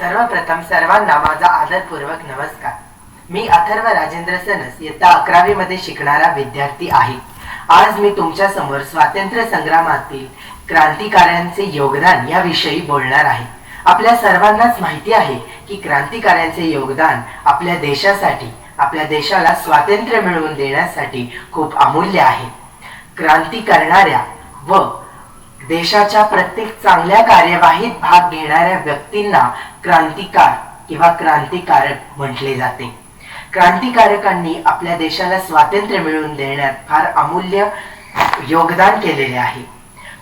सर्वप्रथम सर्वांना माझा आदरपूर्वक नमस्कार. मी अथर्व राजेंद्र सनस इयत्ता 11वी मध्ये शिकणारा विद्यार्थी आहे. आज मी तुमच्या समोर स्वातंत्र्य संग्रामातील क्रांतिकाऱ्यांचे योगदान याविषयी बोलणार आहे. आपल्या सर्वांनाच माहिती आहे की क्रांतिकाऱ्यांचे योगदान आपल्या देशासाठी, आपल्या देशाला स्वातंत्र्य मिळवून देण्यासाठी खूप अमूल्य आहे. क्रांती करणाऱ्या व देशाच्या प्रत्येक चांगल्या कार्यवाहीत भाग घेणाऱ्या व्यक्तींना क्रांतिकार किंवा क्रांतिकारक म्हटले जाते. क्रांतिकारकांनी आपल्या देशाला स्वातंत्र्य मिळवून देण्यात फार अमूल्य योगदान केलेले आहे.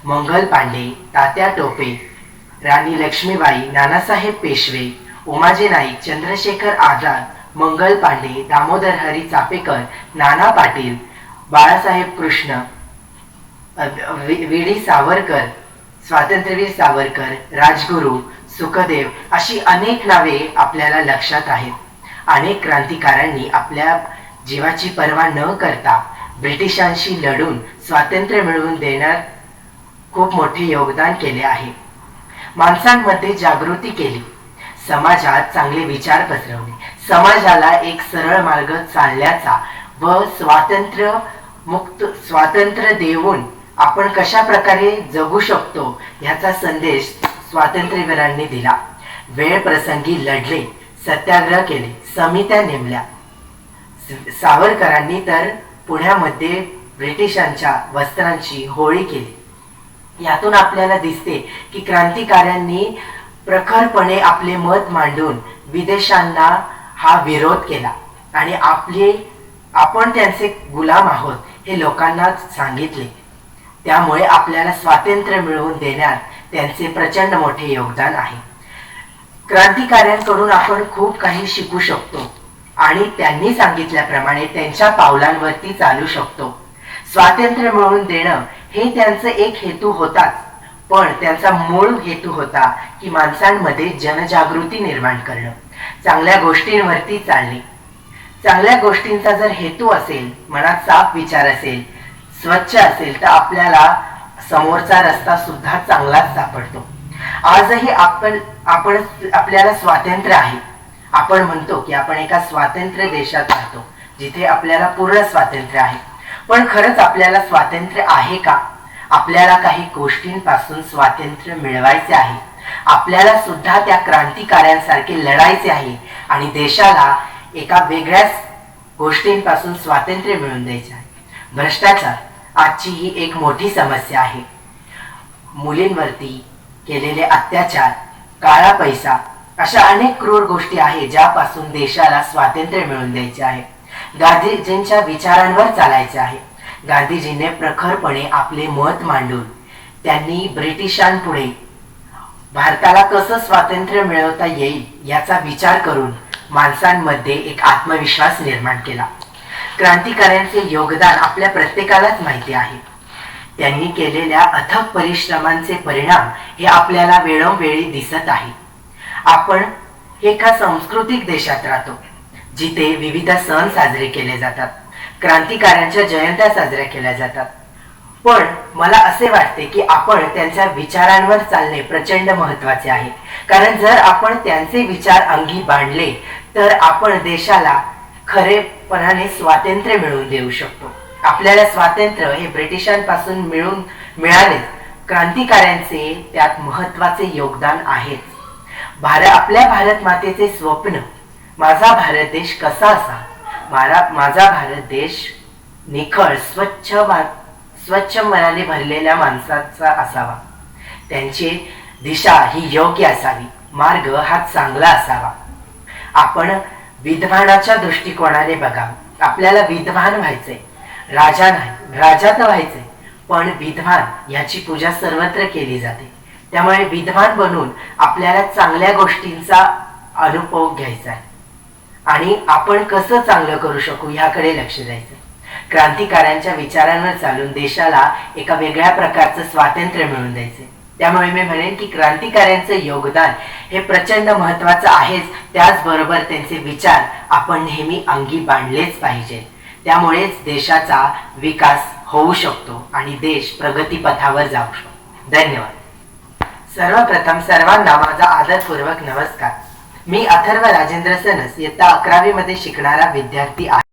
मंगल पांडे, तात्या टोपे, राणी लक्ष्मीबाई, नानासाहेब पेशवे, उमाजी नाईक, चंद्रशेखर आझाद, मंगल पांडे, दामोदर हरी चापेकर, नाना पाटील, बाळासाहेब कृष्ण, वी डी सावरकर, स्वातंत्र्यवीर सावरकर, राजगुरू, सुखदेव अशी अनेक नावे आपल्याला लक्षात आहेत. अनेक क्रांतिकारांनी आपल्या जीवाची पर्वा न करता ब्रिटिशांशी लढून स्वातंत्र्य मिळवून देण्यात खूप मोठे योगदान केले आहे. माणसांमध्ये जागृती केली, समाजात चांगले विचार पसरवले, समाजाला एक सरळ मार्ग चालण्याचा व स्वातंत्र्य देऊन आपण कशा प्रकारे जगू शकतो याचा संदेश स्वातंत्र्यवीरांनी दिला. वेळ प्रसंगी लढले, सत्याग्रह केले, समित्या नेमल्या. सावरकरांनी तर पुण्यामध्ये ब्रिटिशांच्या वस्त्रांची होळी केली. यातून आपल्याला दिसते की क्रांतिकाऱ्यांनी प्रखरपणे आपले मत मांडून विदेशांना हा विरोध केला आणि आपण त्यांचे गुलाम आहोत हे लोकांना सांगितले. त्यामुळे आपल्याला स्वातंत्र्य मिळवून देण्यात त्यांचे प्रचंड मोठे योगदान आहे. क्रांतिकाऱ्यांकडून आपण खूप काही शिकू शकतो आणि त्यांनी सांगितल्याप्रमाणे त्यांच्या पावलांवरती चालू शकतो. स्वातंत्र्य मिळवून देणं हे त्यांचा एक हेतू होताच, पण त्यांचा मूळ हेतू होता की माणसांमध्ये जनजागृती निर्माण करणं, चांगल्या गोष्टींवरती चालणे. चांगल्या गोष्टींचा जर हेतू असेल, मनात साफ विचार असेल, स्वच्छ असेल तर आपल्याला समोरचा रस्ता सुद्धा चांगलाच सापडतो. आजही आपल्याला स्वातंत्र्य आहे. आपण म्हणतो की आपण एका स्वातंत्र्य देशात राहतो जिथे आपल्याला पूर्ण स्वातंत्र्य आहे. पण खरंच आपल्याला स्वातंत्र्य आहे का? आपल्याला काही गोष्टींपासून स्वातंत्र्य मिळवायचे आहे. आपल्याला सुद्धा त्या क्रांतिकाऱ्यांसारखे लढायचे आहे आणि देशाला एका वेगळ्याच गोष्टींपासून स्वातंत्र्य मिळवून द्यायचे आहे. भ्रष्टाचार आजची ही एक मोठी समस्या आहे. मुलींवरती केलेले अत्याचार, काळा पैसा अशा अनेक क्रूर गोष्टी आहेत ज्यापासून देशाला स्वातंत्र्य मिळवून द्यायचे आहे. गांधीजींच्या विचारांवर चालायचे आहे. गांधीजींनी प्रखरपणे आपले मत मांडून त्यांनी ब्रिटिशांपुढे भारताला कसं स्वातंत्र्य मिळवता येईल याचा विचार करून माणसांमध्ये एक आत्मविश्वास निर्माण केला. क्रांतिकाऱ्यांचे योगदान आपल्या प्रत्येकालाच माहिती आहे. त्यांनी केलेल्या अथक परिश्रमांचे परिणाम हे आपल्याला वेळोवेळी दिसत आहे. आपण एका सांस्कृतिक देशात राहतो जिथे विविध सण साजरे केले जातात, क्रांतिकाऱ्यांच्या जयंत्या साजऱ्या केल्या जातात. पण मला असे वाटते की आपण त्यांच्या विचारांवर चालणे प्रचंड महत्वाचे आहे. कारण जर आपण त्यांचे विचार अंगी बांधले तर आपण देशाला खरेपणाने स्वातंत्र्य मिळवून देऊ शकतो. आपल्याला स्वातंत्र्य हे ब्रिटिशांपासून मिळाले. क्रांतिकाऱ्यांचे त्यात महत्वाचे योगदान आहेच. आपल्या भारत मातेचे स्वप्न, माझा भारत देश कसा असा, माझा भारत देश निखळ स्वच्छ मनाने भरलेल्या माणसाचा असावा. त्यांची दिशा ही योग्य असावी, मार्ग हा चांगला असावा. आपण विद्वानाच्या दृष्टिकोनाने बघावं. आपल्याला विद्वान व्हायचंय, राजा नाही, राजा तर व्हायचंय, पण विद्वान याची पूजा सर्वत्र केली जाते. त्यामुळे विद्वान बनून आपल्याला चांगल्या गोष्टींचा अनुभव घ्यायचा आहे आणि आपण कसं चांगलं करू शकू याकडे लक्ष द्यायचं. क्रांतिकाऱ्यांच्या विचारांवर चालून देशाला एका वेगळ्या प्रकारचं स्वातंत्र्य मिळवून द्यायचे. त्यामुळे मी म्हणेन की क्रांतिकाऱ्यांचे योगदान हे प्रचंड महत्वाचं आहेच. त्याचबरोबर त्यांचे विचार आपण नेहमी अंगी बांधलेच पाहिजे. त्यामुळेच देशाचा विकास होऊ शकतो आणि देश प्रगतीपथावर जाऊ शकतो. धन्यवाद. सर्वप्रथम सर्वांना माझा आदरपूर्वक नमस्कार. मी अथर्व राजेंद्र सनस इयत्ता 11वी मध्ये शिकणारा विद्यार्थी आहे.